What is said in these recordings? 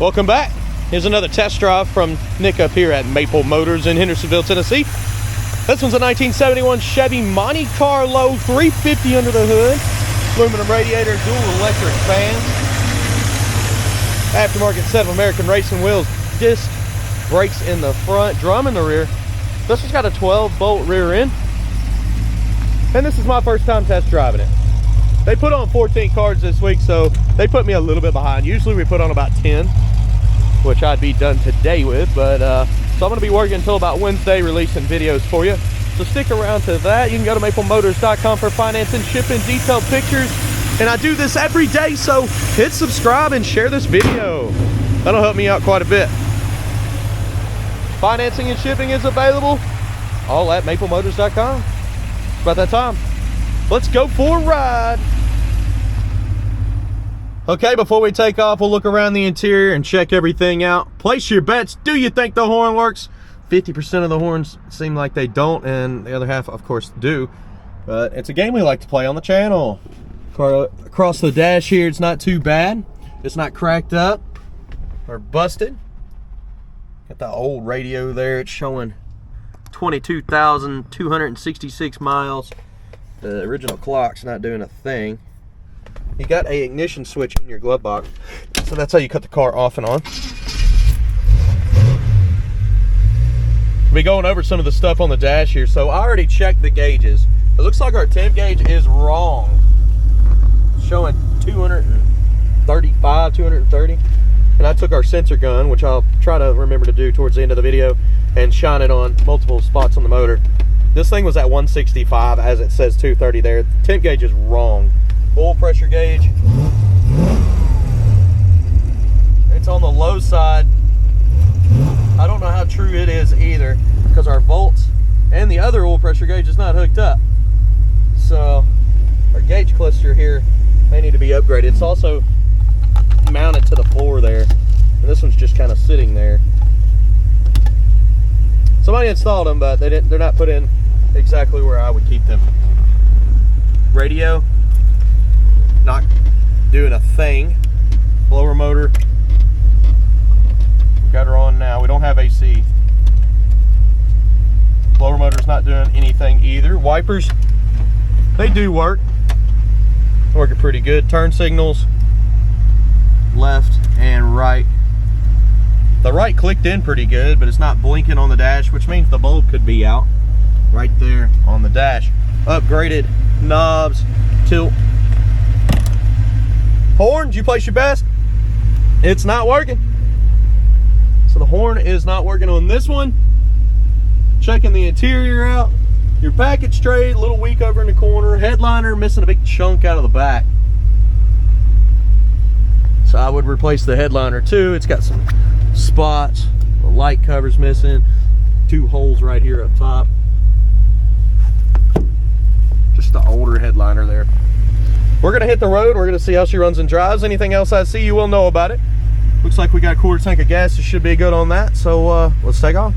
Welcome back. Here's another test drive from Nick up here at Maple Motors in Hendersonville, Tennessee. This one's a 1971 Chevy Monte Carlo 350 under the hood. Aluminum radiator, dual electric fans. Aftermarket set of American racing wheels. Disc brakes in the front, drum in the rear. This one's got a 12-bolt rear end. And this is my first time test driving it. They put on 14 cars this week, so they put me a little bit behind. Usually we put on about 10, which I'd be done today with, but so I'm going to be working until about Wednesday releasing videos for you. So stick around to that. You can go to maplemotors.com for financing, shipping, detailed pictures. And I do this every day, so hit subscribe and share this video. That'll help me out quite a bit. Financing and shipping is available all at maplemotors.com. It's about that time. Let's go for a ride. Okay, before we take off, we'll look around the interior and check everything out. Place your bets. Do you think the horn works? 50% of the horns seem like they don't, and the other half, of course, do. But it's a game we like to play on the channel. Across the dash here, it's not too bad. It's not cracked up or busted. Got the old radio there. It's showing 22,266 miles. The original clock's not doing a thing. You got a ignition switch in your glove box, so that's how you cut the car off and on. We'll be going over some of the stuff on the dash here. So I already checked the gauges. It looks like our temp gauge is wrong. It's showing 235, 230. And I took our sensor gun, which I'll try to remember to do towards the end of the video, and shine it on multiple spots on the motor. This thing was at 165, as it says 230 there. The temp gauge is wrong. Oil pressure gauge, it's on the low side. I don't know how true it is either, because our volts and the other oil pressure gauge is not hooked up. So our gauge cluster here may need to be upgraded. It's also mounted to the floor there, and this one's just kind of sitting there. Somebody installed them, but they're not put in exactly where I would keep them. Radio, not doing a thing. Blower motor, got her on now. We don't have AC. Blower motor's not doing anything either. Wipers, they do work. Working pretty good. Turn signals, left and right. The right clicked in pretty good, but it's not blinking on the dash, which means the bulb could be out right there on the dash. Upgraded knobs, tilt. Horn, did you place your best? It's not working. So the horn is not working on this one. Checking the interior out. Your package tray, a little weak over in the corner. Headliner missing a big chunk out of the back. So I would replace the headliner too. It's got some spots. The light cover's missing. 2 holes right here up top. Just the older headliner there. We're gonna hit the road. We're gonna see how she runs and drives. Anything else I see, you will know about it. Looks like we got a 1/4 tank of gas. It should be good on that. So let's take off.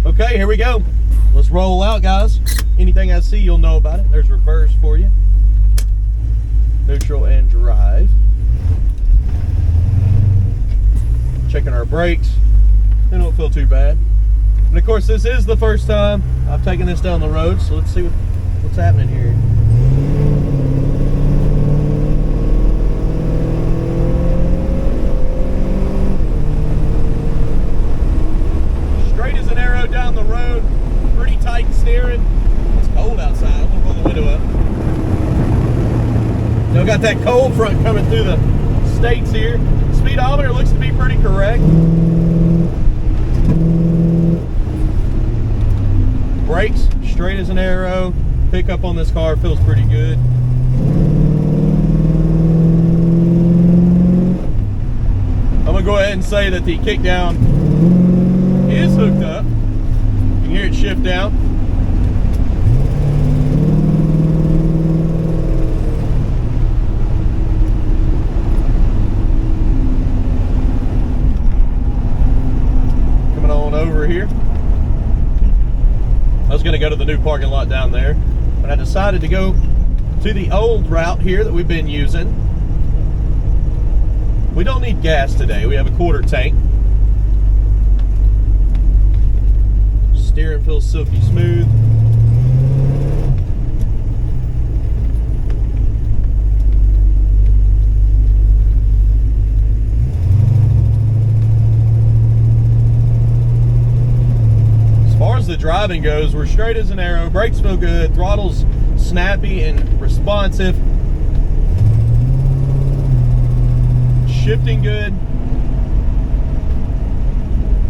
Okay, here we go. Let's roll out, guys. Anything I see, you'll know about it. There's reverse for you. Neutral and drive. Checking our brakes. They don't feel too bad. And of course, this is the first time I've taken this down the road. So let's see what's happening here. Down the road, pretty tight steering. It's cold outside. I'm gonna pull the window up. Still got that cold front coming through the states here. Speedometer looks to be pretty correct. Brakes straight as an arrow. Pickup on this car feels pretty good. I'm gonna go ahead and say that the kickdown is hooked up. You can hear it shift down. Coming on over here. I was going to go to the new parking lot down there, but I decided to go to the old route here that we've been using. We don't need gas today. We have a quarter tank. Steering feels silky smooth. As far as the driving goes, we're straight as an arrow. Brakes feel good. Throttle's snappy and responsive. Shifting good.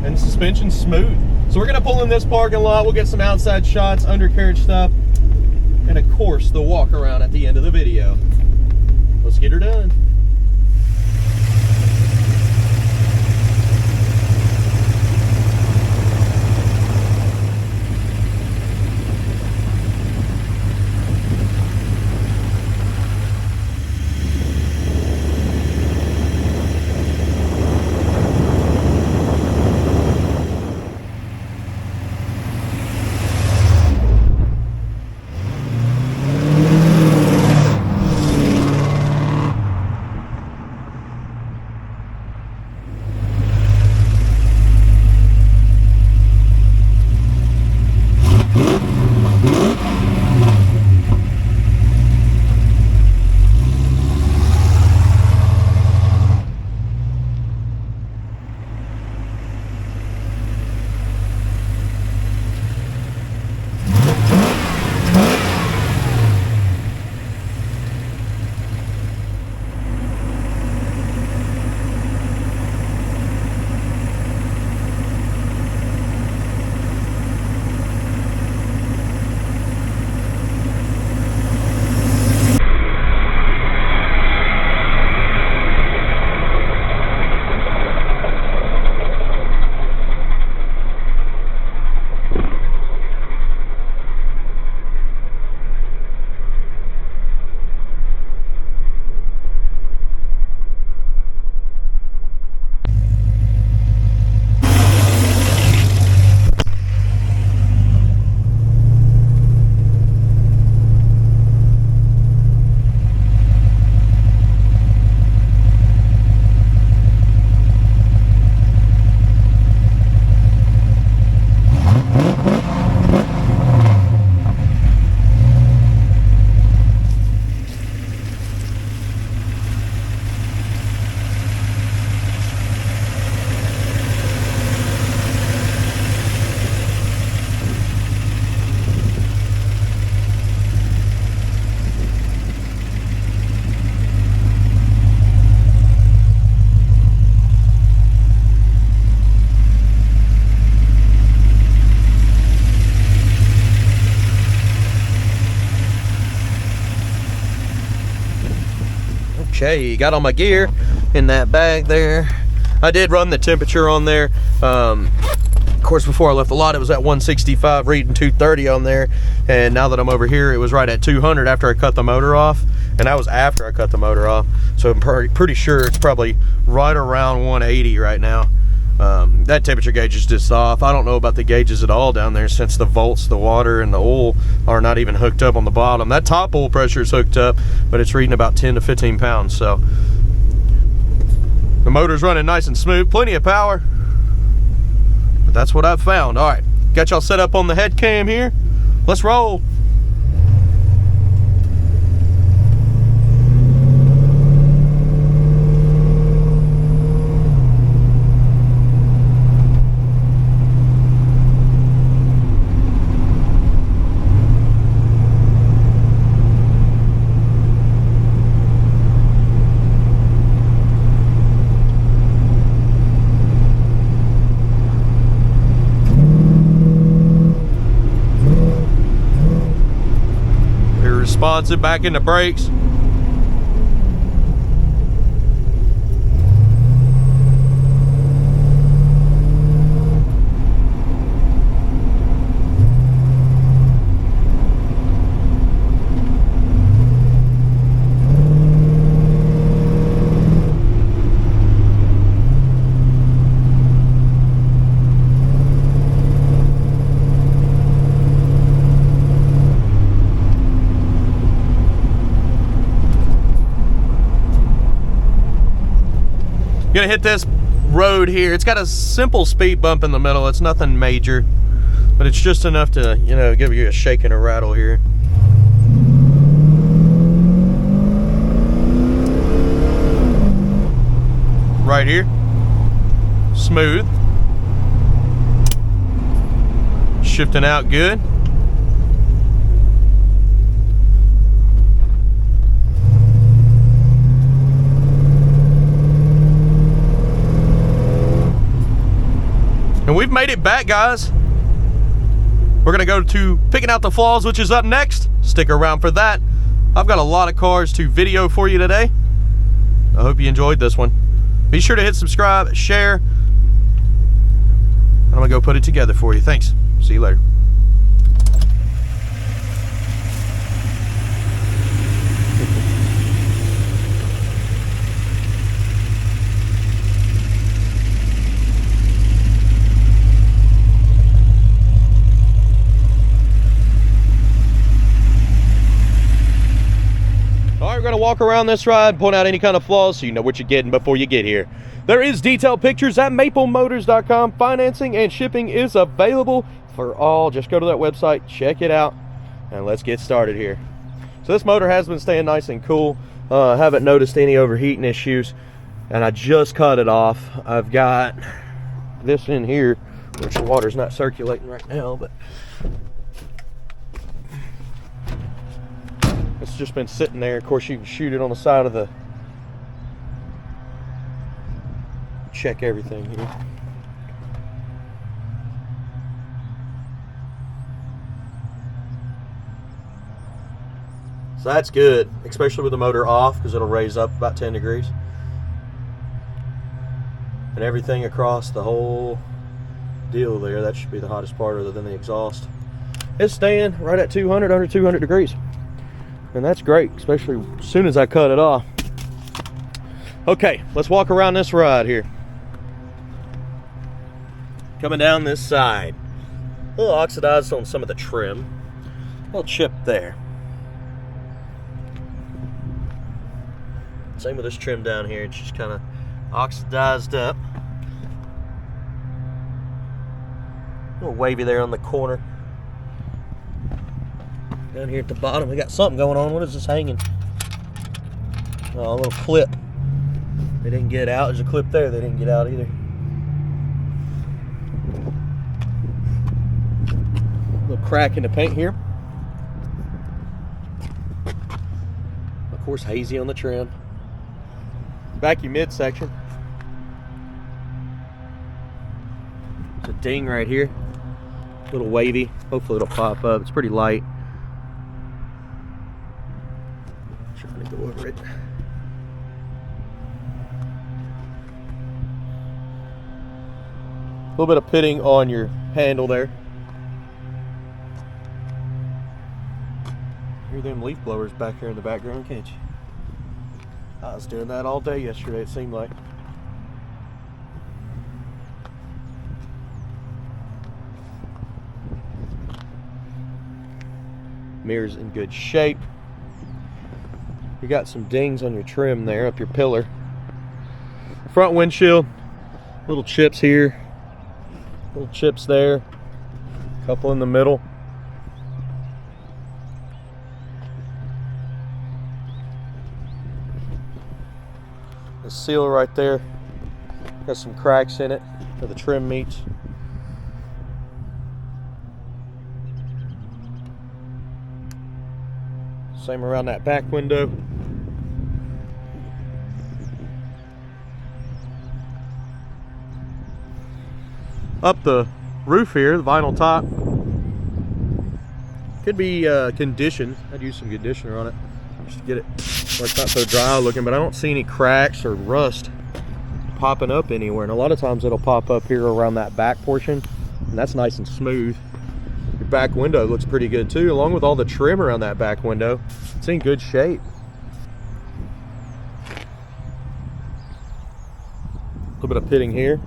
And suspension's smooth. So we're going to pull in this parking lot. We'll get some outside shots, undercarriage stuff, and of course the walk around at the end of the video. Let's get her done. Okay, got all my gear in that bag there. I did run the temperature on there. Of course, before I left the lot, it was at 165, reading 230 on there. And now that I'm over here, it was right at 200 after I cut the motor off. And that was after I cut the motor off. So I'm pretty sure it's probably right around 180 right now. That temperature gauge is just off. I don't know about the gauges at all down there, since the volts, the water, and the oil are not even hooked up on the bottom. That top oil pressure is hooked up, but it's reading about 10 to 15 pounds. So the motor's running nice and smooth, plenty of power. But that's what I've found. All right, got y'all set up on the head cam here. Let's roll. Responsive back into brakes. Gonna hit this road here. It's got a simple speed bump in the middle. It's nothing major, but it's just enough to, you know, give you a shake and a rattle here. Right here, smooth, shifting out good. And we've made it back, guys. We're gonna go to picking out the flaws, which is up next. Stick around for that. I've got a lot of cars to video for you today. I hope you enjoyed this one. Be sure to hit subscribe, share. I'm gonna go put it together for you. Thanks. See you later. We're going to walk around this ride, point out any kind of flaws so you know what you're getting before you get here. There is detailed pictures at maplemotors.com. Financing and shipping is available for all. Just go to that website, check it out, and let's get started here. So this motor has been staying nice and cool. Haven't noticed any overheating issues, and I just cut it off. I've got this in here, which the water's not circulating right now, but it's just been sitting there. Of course, you can shoot it on the side of the, check everything here. So that's good, especially with the motor off, because it'll raise up about 10 degrees. And everything across the whole deal there, that should be the hottest part other than the exhaust. It's staying right at 200, under 200 degrees. And that's great, especially as soon as I cut it off. Okay, let's walk around this ride here. Coming down this side. A little oxidized on some of the trim. A little chip there. Same with this trim down here. It's just kind of oxidized up. A little wavy there on the corner. Down here at the bottom, we got something going on. What is this hanging? Oh, a little clip. They didn't get out. There's a clip there. They didn't get out either. A little crack in the paint here. Of course, hazy on the trim. Vacuum midsection. It's a ding right here. A little wavy. Hopefully it'll pop up. It's pretty light. Trying to go over it. A little bit of pitting on your handle there. Hear them leaf blowers back here in the background, can't you? I was doing that all day yesterday, it seemed like. Mirror's in good shape. You got some dings on your trim there, up your pillar. Front windshield, little chips here, little chips there, a couple in the middle. The seal right there, got some cracks in it where the trim meets. Same around that back window. Up the roof here, the vinyl top. Could be conditioned. I'd use some conditioner on it just to get it where it's not so dry looking, but I don't see any cracks or rust popping up anywhere. And a lot of times it'll pop up here around that back portion, and that's nice and smooth. Your back window looks pretty good too, along with all the trim around that back window. It's in good shape. A little bit of pitting here.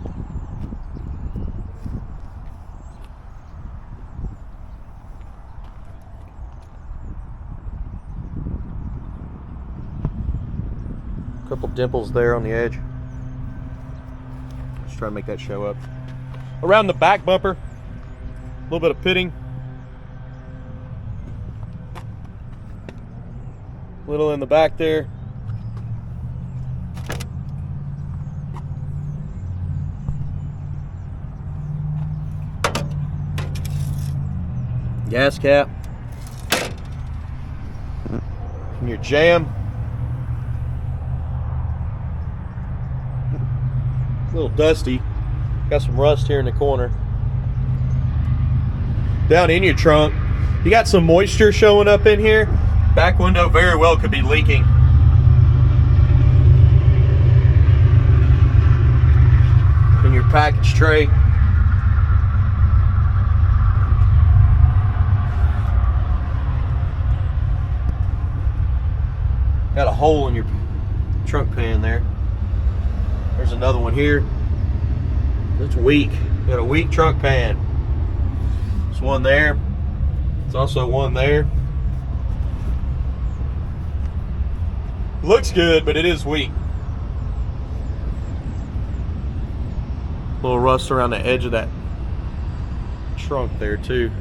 Couple dimples there on the edge. try to make that show up. Around the back bumper, a little bit of pitting. Little in the back there. Gas cap. And your jam. A little dusty. Got some rust here in the corner. Down in your trunk, you got some moisture showing up in here. Back window very well could be leaking. In your package tray. Got a hole in your trunk pan there. There's another one here. It's weak. Got a weak trunk pan. There's one there. There's also one there. Looks good, but it is weak. A little rust around the edge of that trunk there too.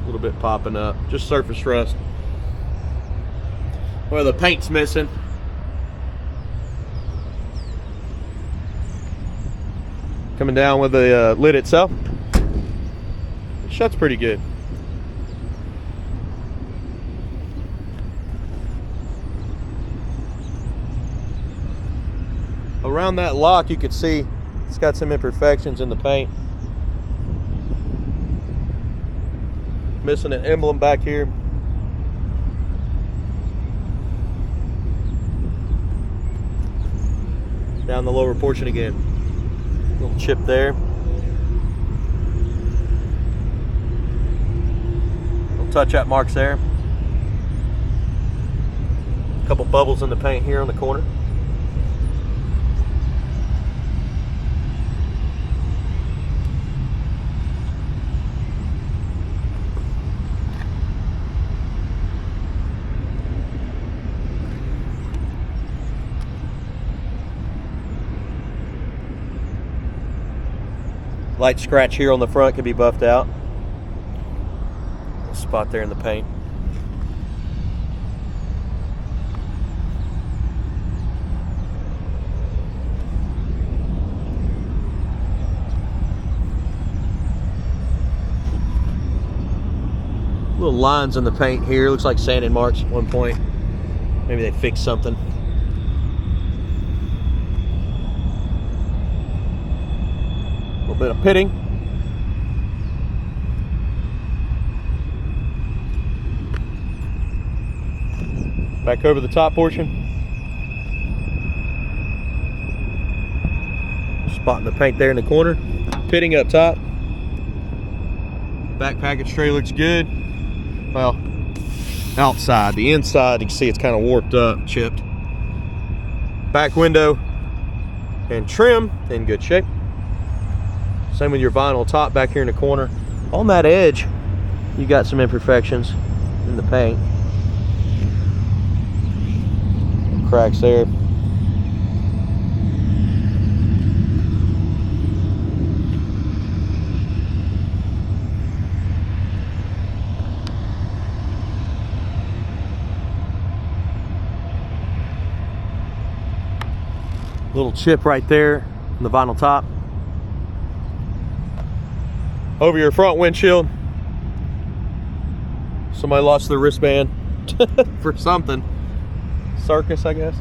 A little bit popping up. Just surface rust. Well, the paint's missing. Coming down with the lid itself. It shuts pretty good. Around that lock, you can see it's got some imperfections in the paint. Missing an emblem back here. Down the lower portion again. Little chip there. Little touch-up marks there. A couple bubbles in the paint here on the corner. Light scratch here on the front could be buffed out. A spot there in the paint. Little lines in the paint here. Looks like sanding marks at one point. Maybe they fixed something. A little bit of pitting. Back over the top portion. Spotting the paint there in the corner. Pitting up top. Back package tray looks good. Well, outside. The inside, you can see it's kind of warped up, chipped. Back window and trim in good shape. Same with your vinyl top back here in the corner. On that edge, you got some imperfections in the paint. Cracks there. Little chip right there on the vinyl top. Over your front windshield, somebody lost their wristband for something. Circus, I guess.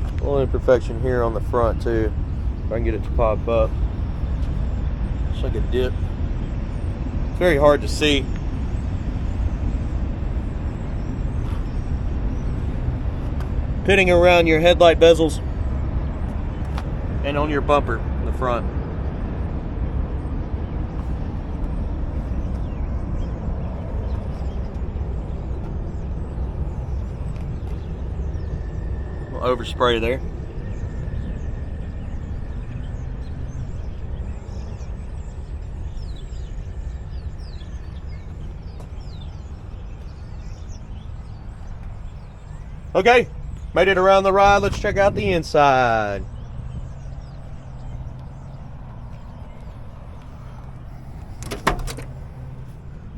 A little imperfection here on the front too. If I can get it to pop up. It's like a dip. It's very hard to see. Pitting around your headlight bezels and on your bumper in the front. A little overspray there. Okay, made it around the ride. Let's check out the inside.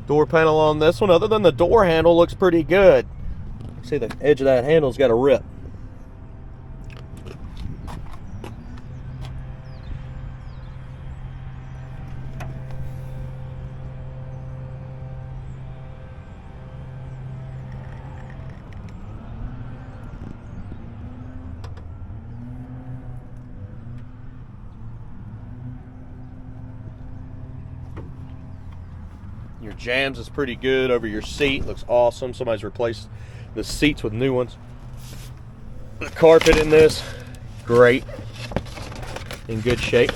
Door panel on this one, other than the door handle, looks pretty good. See, the edge of that handle's got a rip. Your jams is pretty good over your seat. Looks awesome. Somebody's replaced the seats with new ones. The carpet in this, great. In good shape.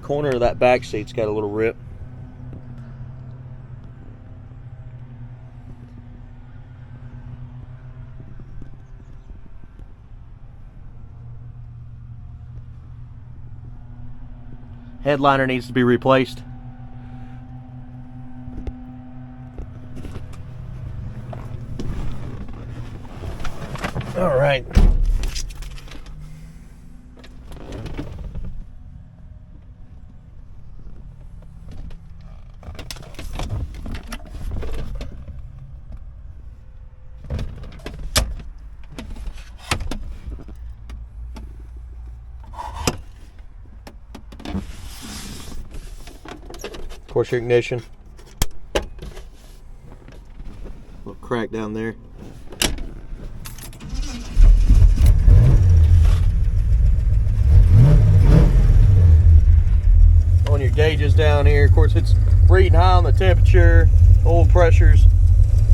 Corner of that back seat's got a little rip. Headliner needs to be replaced. All right. Of course, your ignition. Little crack down there. On your gauges down here, of course, it's reading high on the temperature. Oil pressures,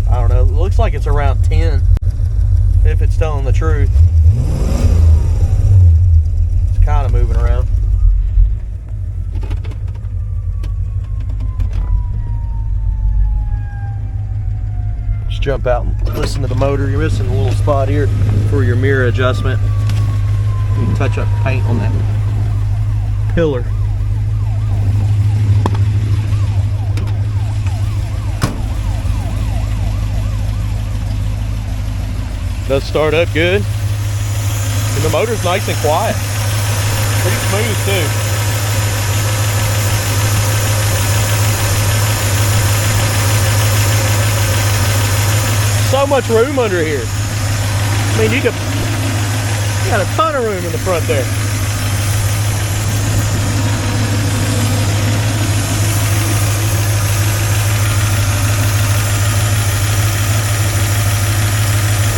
I don't know, it looks like it's around 10, if it's telling the truth. It's kind of moving around. Just jump out and listen to the motor. You're missing a little spot here for your mirror adjustment. You can touch up paint on that pillar. Does start up good, and the motor's nice and quiet, pretty smooth too. So much room under here. I mean, you got a ton of room in the front there.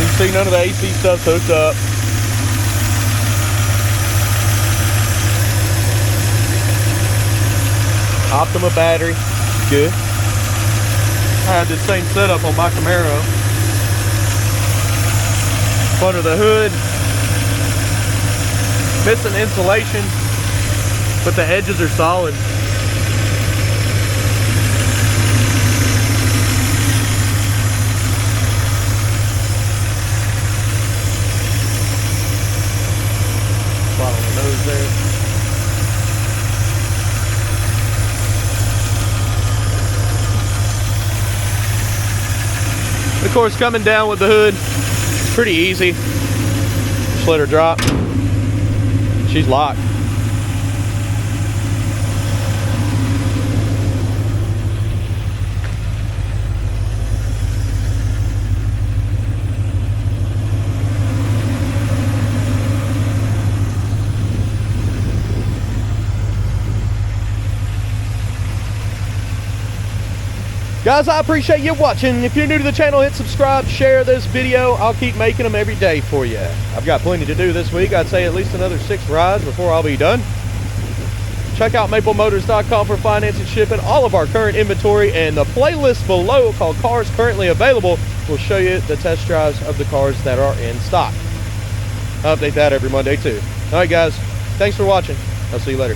You can see none of the AC stuff's hooked up. Optima battery, good. I had this same setup on my Camaro. Under the hood, missing insulation, but the edges are solid. Spot on the nose there. Of course, coming down with the hood, pretty easy. Just let her drop. She's locked. Guys, I appreciate you watching. If you're new to the channel, hit subscribe, share this video. I'll keep making them every day for you. I've got plenty to do this week. I'd say at least another 6 rides before I'll be done. Check out maplemotors.com for financing, shipping, all of our current inventory, and the playlist below called Cars Currently Available will show you the test drives of the cars that are in stock. I'll update that every Monday too. All right, guys, thanks for watching. I'll see you later.